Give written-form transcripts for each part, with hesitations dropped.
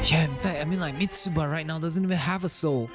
Yeah, in fact, I mean like Mitsuba right now doesn't even have a soul.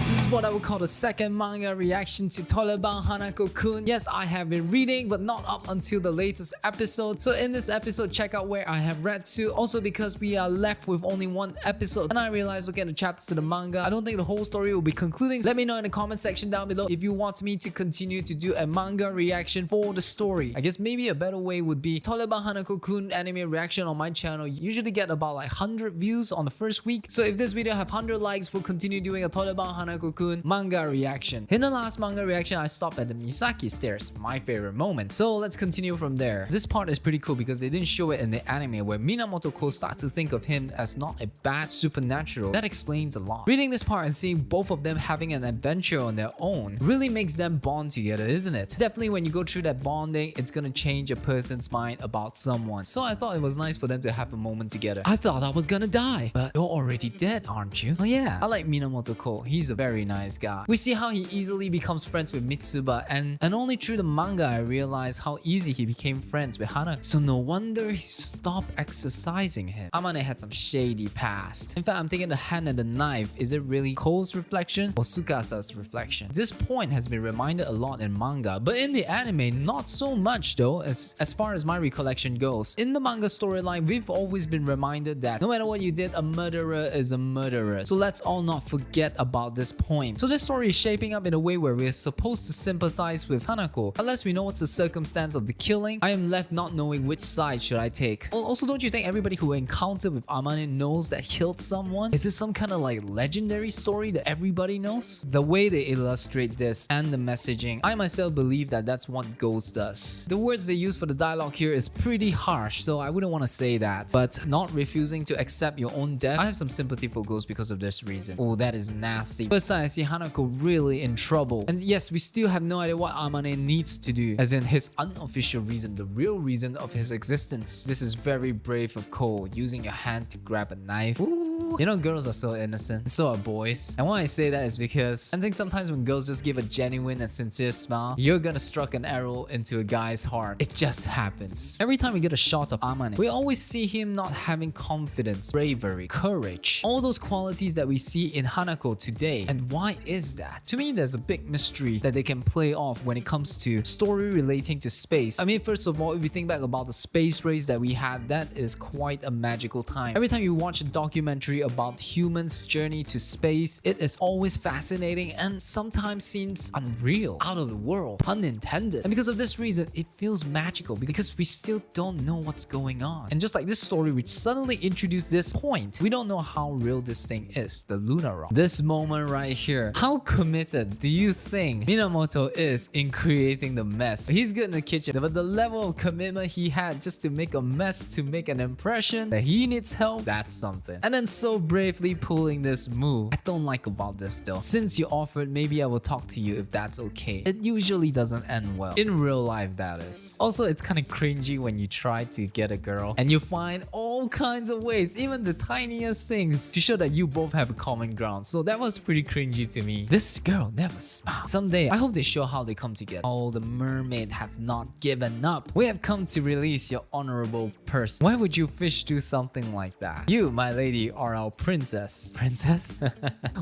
This is what I would call the second manga reaction to Toilet-bound Hanako-kun. Yes, I have been reading, but not up until the latest episode. So in this episode, check out where I have read to. Also because we are left with only one episode, and I realized looking at the chapters to the manga, I don't think the whole story will be concluding. Let me know in the comment section down below if you want me to continue to do a manga reaction for the story. I guess maybe a better way would be Toilet-bound Hanako-kun anime reaction on my channel. You usually get about like 100 views on the first week. So if this video have 100 likes, we'll continue doing a Toilet-bound Hanako-kun manga reaction. In the last manga reaction, I stopped at the Misaki stairs, my favorite moment. So let's continue from there. This part is pretty cool because they didn't show it in the anime where Minamoto start to think of him as not a bad supernatural. That explains a lot. Reading this part and seeing both of them having an adventure on their own really makes them bond together, isn't it? Definitely when you go through that bonding, it's gonna change a person's mind about someone. So I thought it was nice for them to have a moment together. I thought I was gonna die, but you're already dead, aren't you? Oh yeah, I like Minamoto. He's a very nice guy. We see how he easily becomes friends with Mitsuba, and only through the manga I realized how easy he became friends with Hanako. So no wonder he stopped exercising him. Amane had some shady past. In fact, I'm thinking the hand and the knife, is it really Ko's reflection or Tsukasa's reflection? This point has been reminded a lot in manga, but in the anime, not so much though, as far as my recollection goes. In the manga storyline, we've always been reminded that no matter what you did, a murderer is a murderer. So let's all not forget about this point. So this story is shaping up in a way where we're supposed to sympathize with Hanako. Unless we know what's the circumstance of the killing, I am left not knowing which side should I take. Also, don't you think everybody who encountered with Amane knows that he killed someone? Is this some kind of like legendary story that everybody knows? The way they illustrate this and the messaging, I myself believe that that's what Ghost does. The words they use for the dialogue here is pretty harsh, so I wouldn't want to say that. But not refusing to accept your own death, I have some sympathy for Ghost because of this reason. Oh, that is nasty. First time I see Hanako really in trouble. And yes, we still have no idea what Amane needs to do, as in his unofficial reason, the real reason of his existence. This is very brave of Ko, using your hand to grab a knife. Ooh. You know, girls are so innocent, and so are boys. And why I say that is because I think sometimes when girls just give a genuine and sincere smile, you're gonna struck an arrow into a guy's heart. It just happens. Every time we get a shot of Amane, we always see him not having confidence, bravery, courage, all those qualities that we see in Hanako today. And why is that? To me, there's a big mystery that they can play off when it comes to story relating to space. I mean, first of all, if you think back about the space race that we had, that is quite a magical time. Every time you watch a documentary about humans' journey to space, it is always fascinating and sometimes seems unreal, out of the world, pun intended. And because of this reason, it feels magical because we still don't know what's going on. And just like this story, which suddenly introduced this point, we don't know how real this thing is, the lunar rock. This moment right here, how committed do you think Minamoto is in creating the mess? He's good in the kitchen, but the level of commitment he had just to make a mess, to make an impression that he needs help, that's something. And then so bravely pulling this move. I don't like about this though. Since you offered, maybe I will talk to you if that's okay. It usually doesn't end well. In real life, that is. Also, it's kind of cringy when you try to get a girl and you find all kinds of ways, even the tiniest things, to show that you both have a common ground. So that was pretty cringy to me. This girl never smiled. Someday, I hope they show how they come together. Oh, the mermaid have not given up. We have come to release your honorable person. Why would you fish do something like that? You, my lady, are our princess. Princess?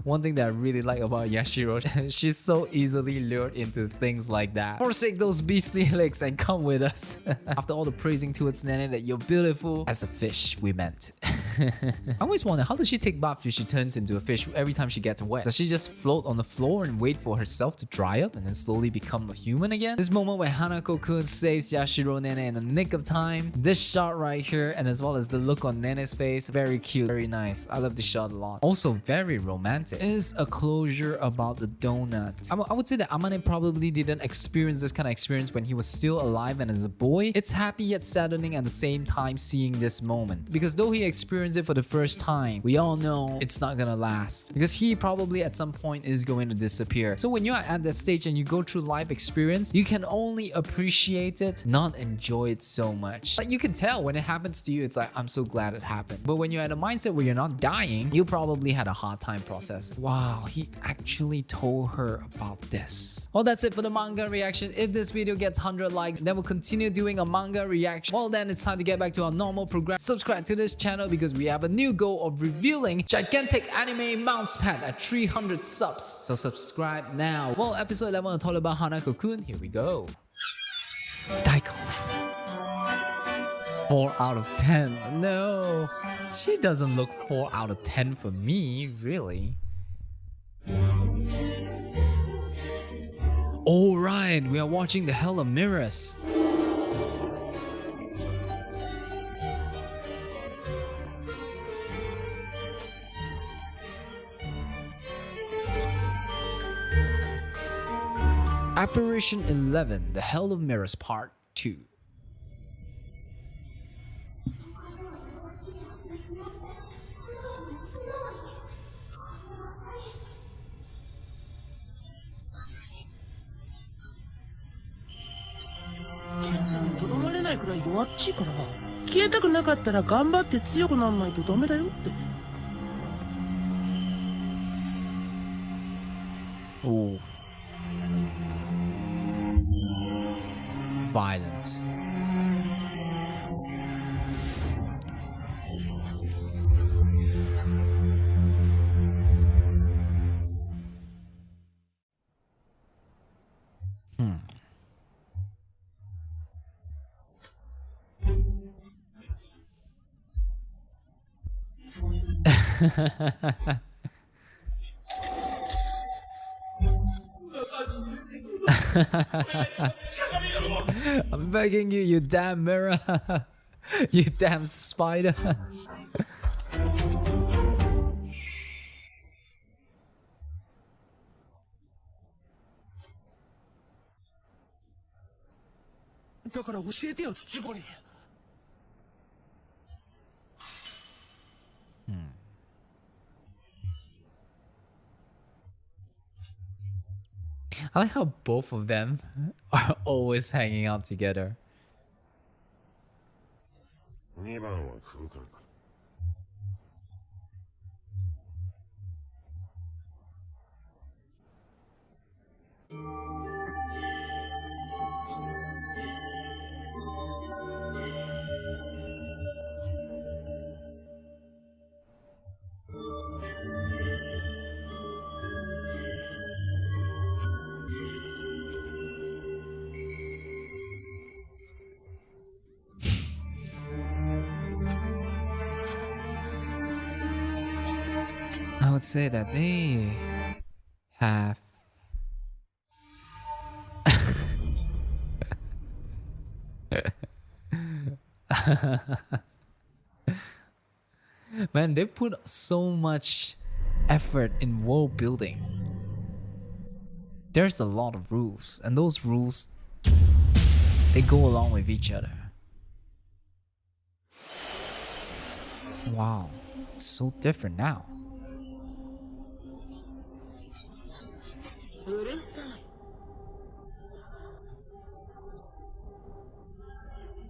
One thing that I really like about Yashiro, she's so easily lured into things like that. Forsake those beastly legs and come with us. After all the praising towards Nene that you're beautiful as a fish, we meant. I always wonder, how does she take bath if she turns into a fish every time she gets wet? Does she just float on the floor and wait for herself to dry up and then slowly become a human again? This moment where Hanako-kun saves Yashiro Nene in the nick of time, this shot right here, and as well as the look on Nene's face, very cute, very nice. I love this shot a lot. Also very romantic. Is a closure about the donut. I would say that Amane probably didn't experience this kind of experience when he was still alive and as a boy. It's happy yet saddening at the same time seeing this moment, because though he experienced experience it for the first time, we all know it's not gonna last because he probably at some point is going to disappear. So when you're at that stage and you go through life experience, you can only appreciate it, not enjoy it so much. Like you can tell when it happens to you, it's like, I'm so glad it happened. But when you're at a mindset where you're not dying, you probably had a hard time processing. Wow, he actually told her about this. Well, that's it for the manga reaction. If this video gets 100 likes, then we'll continue doing a manga reaction. Well, then it's time to get back to our normal program. Subscribe to this channel because we have a new goal of revealing gigantic anime mousepad at 300 subs. So subscribe now. Well, episode 11 of all about Hanako-kun. Here we go. Daiko. 4 out of 10. No, she doesn't look 4 out of 10 for me, really. Alright, we are watching the Hell of Mirrors. Apparition 11, The Hell of Mirrors Part 2. Oh. Violence. I'm begging you, you damn mirror. You damn spider. I like how both of them are always hanging out together. I would say that they have man, they put so much effort in world building. There's a lot of rules, and those rules, they go along with each other. Wow, it's so different now.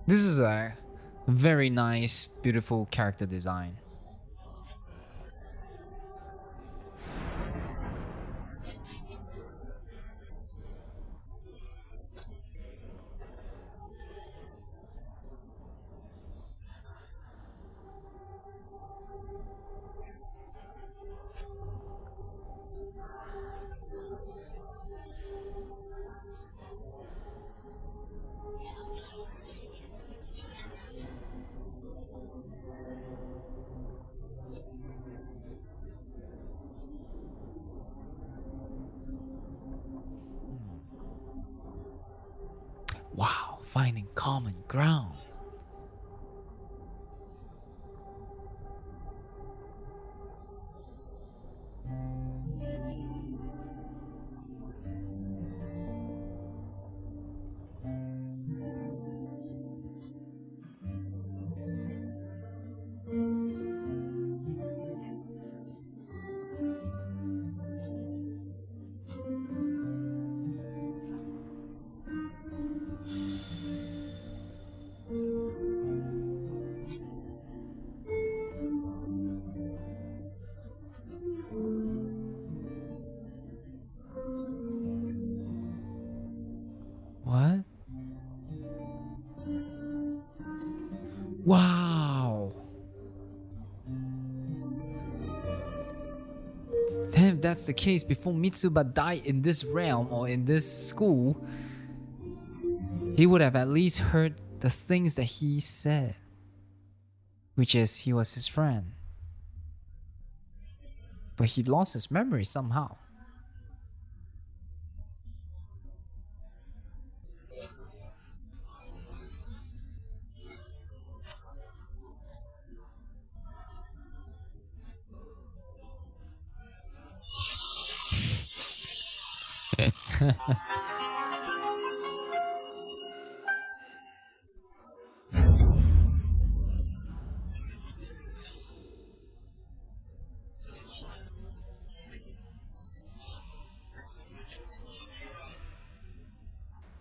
This is a very nice, beautiful character design. Wow, finding common ground. What? Wow. Damn, if that's the case, before Mitsuba died in this realm or in this school, he would have at least heard the things that he said, which is he was his friend. But he lost his memory somehow.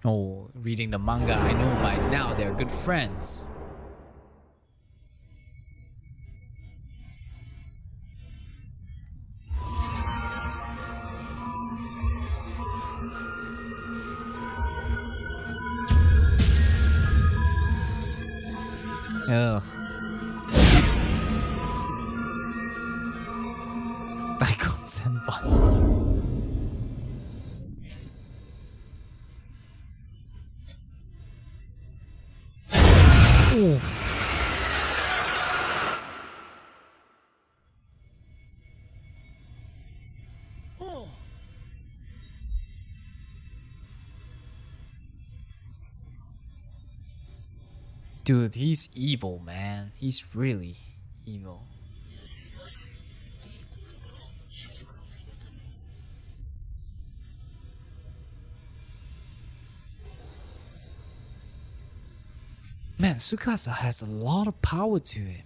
Oh, reading the manga, I know by now they're good friends. Ugh. Daikon Senpai. Oh. Dude, he's evil, man. He's really evil. Man, Tsukasa has a lot of power to him.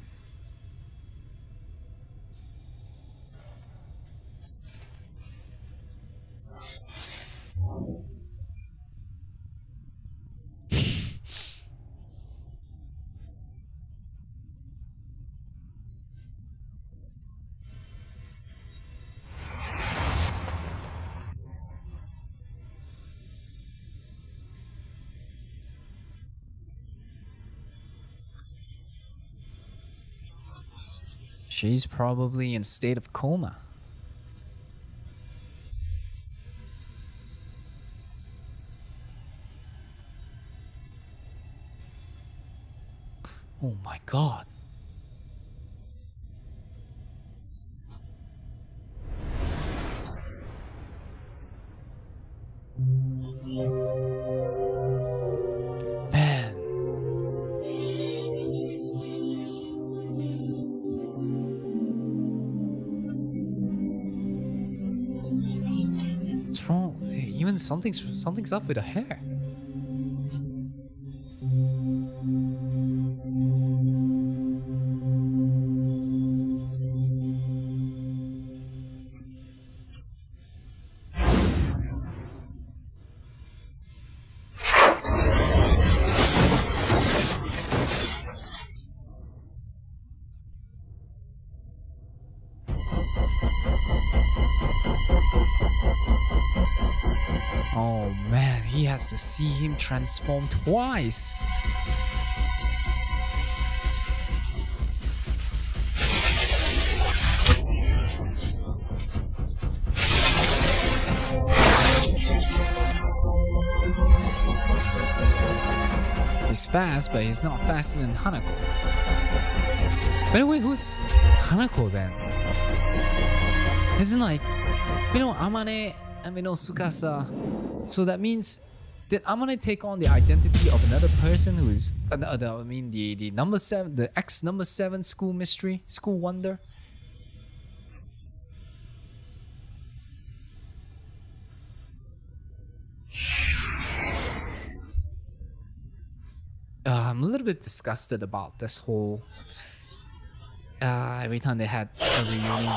She's probably in a state of coma. Oh my god. Man. What's wrong? Even something's up with her hair. Oh man, he has to see him transform twice. He's fast, but he's not faster than Hanako. By the way, who's Hanako then? Isn't like, Amane and Tsukasa. So that means, did Amane take on the identity of another person who's, the number 7, the X number 7 school mystery, school wonder? I'm a little bit disgusted about this whole, every time they had a reunion.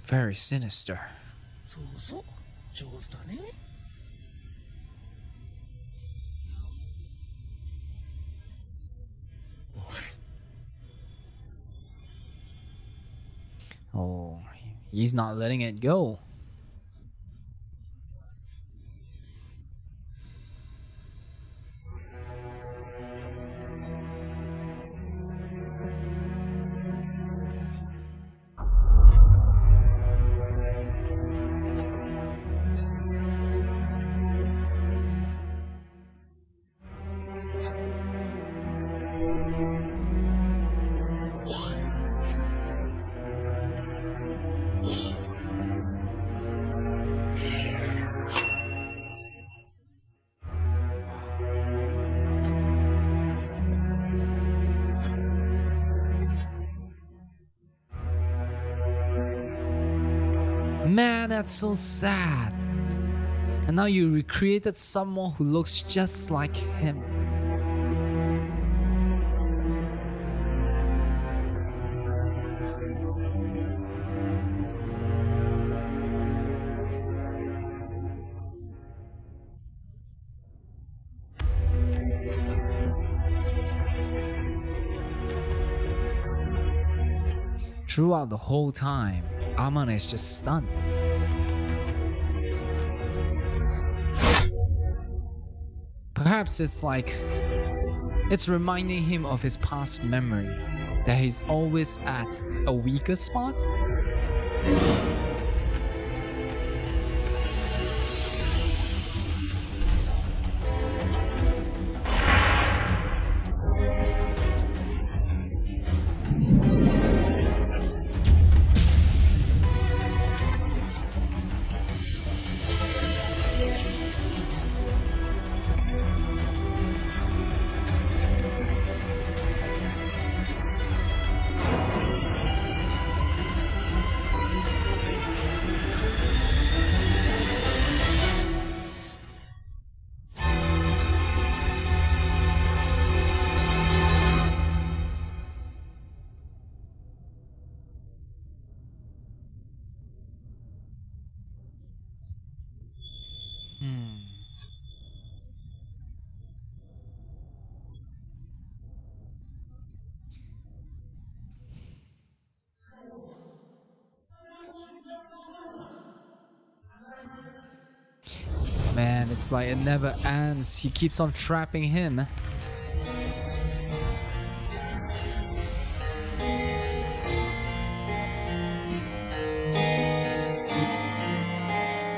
Very sinister. そうそう上手だね。 Oh, he's not letting it go. Man, that's so sad. And now you recreated someone who looks just like him. Throughout the whole time, Amane is just stunned. Perhaps it's reminding him of his past memory, that he's always at a weaker spot. Man, it's like it never ends. He keeps on trapping him.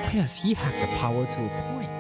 Why does he have the power to a point?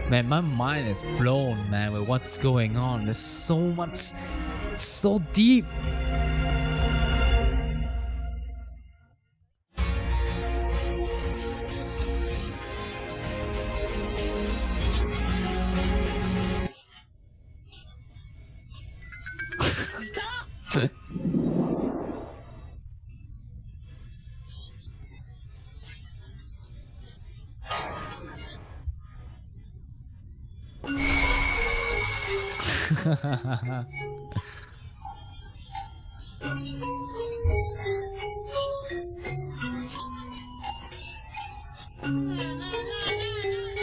Man, my mind is blown, man, with what's going on. There's so much, so deep.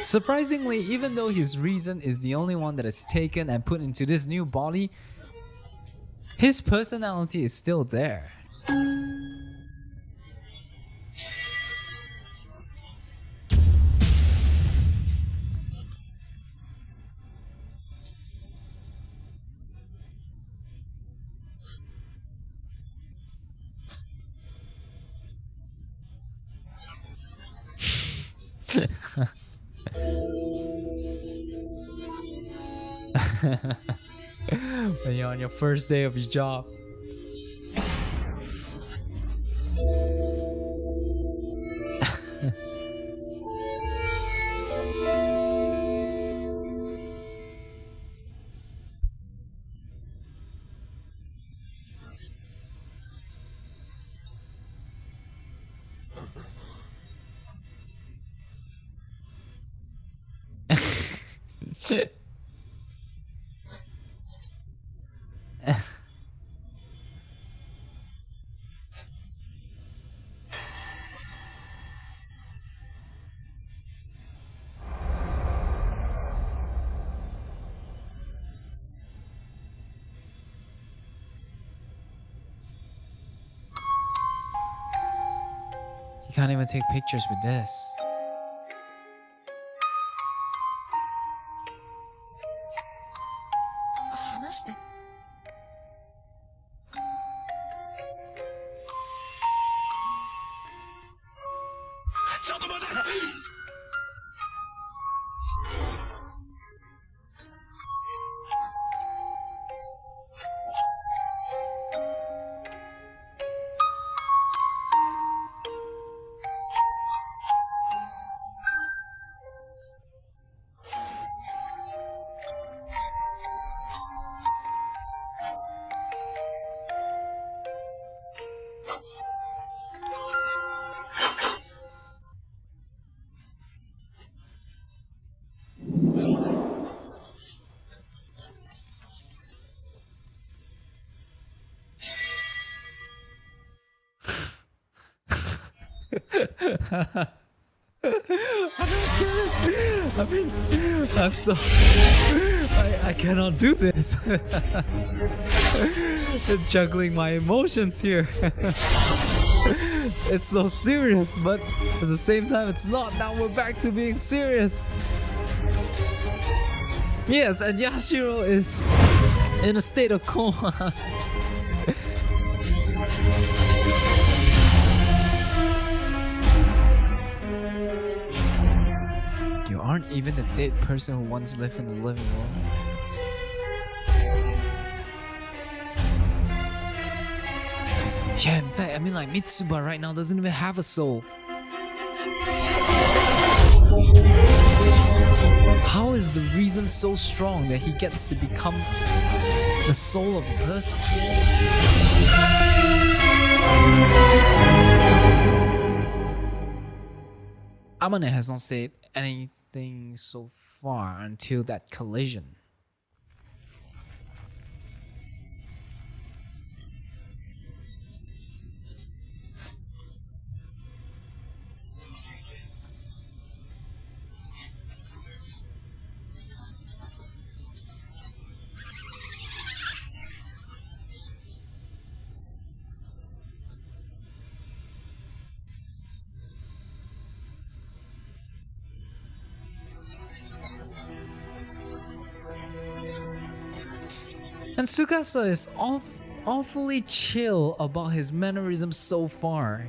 Surprisingly, even though his reason is the only one that is taken and put into this new body, his personality is still there. When you're on your first day of your job. You can't even take pictures with this. I don't get it. I mean, I'm so... I cannot do this. Juggling my emotions here. It's so serious, but at the same time it's not. Now we're back to being serious. Yes, and Yashiro is in a state of coma. You aren't even the dead person who once lived in the living room. Yeah, in fact, I mean like Mitsuba right now doesn't even have a soul. How is the reason so strong that he gets to become the soul of a person? Amane has not said anything so far until that collision. And Tsukasa is awfully chill about his mannerisms so far.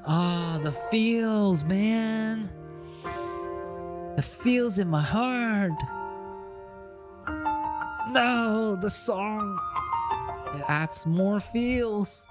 Ah, the feels, man. The feels in my heart. No, the song. It adds more feels.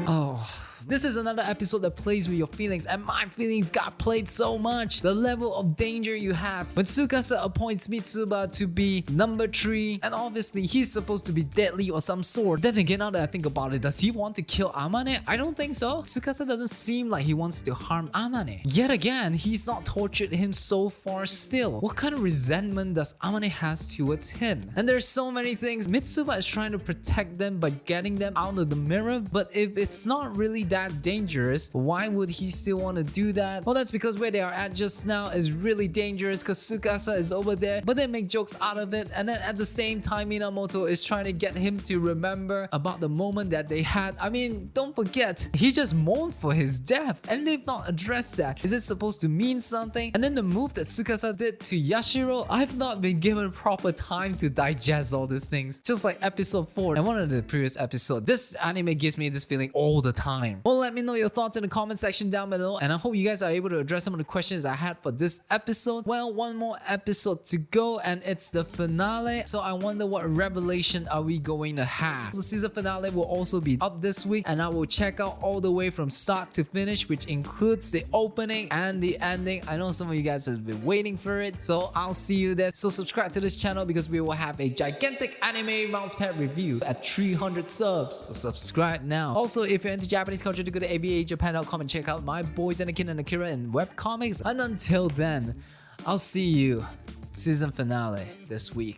Oh, This is another episode that plays with your feelings, and my feelings got played so much. The level of danger you have when Tsukasa appoints Mitsuba to be number 3, and obviously he's supposed to be deadly or some sort. Then again, now that I think about it, does he want to kill Amane? I don't think so. Tsukasa doesn't seem like he wants to harm Amane. Yet again, he's not tortured him so far still. What kind of resentment does Amane has towards him? And there's so many things. Mitsuba is trying to protect them by getting them out of the mirror, but if it's not really that dangerous, why would he still want to do that? Well, that's because where they are at just now is really dangerous because Tsukasa is over there, but they make jokes out of it, and then at the same time Minamoto is trying to get him to remember about the moment that they had. I mean, don't forget, he just mourned for his death and they've not addressed that. Is it supposed to mean something? And then the move that Tsukasa did to Yashiro, I've not been given proper time to digest all these things. Just like episode 4 and one of the previous episodes, this anime gives me this feeling all the time. Well, let me know your thoughts in the comment section down below, and I hope you guys are able to address some of the questions I had for this episode. Well, one more episode to go and it's the finale, so I wonder what revelation are we going to have. The season finale will also be up this week, and I will check out all the way from start to finish, which includes the opening and the ending. I know some of you guys have been waiting for it, so I'll see you there. So subscribe to this channel because we will have a gigantic anime mousepad review at 300 subs, so subscribe now. Also, if you're into Japanese culture, to go to avajapan.com and check out my boys Anakin and Akira in webcomics. And until then, I'll see you season finale this week.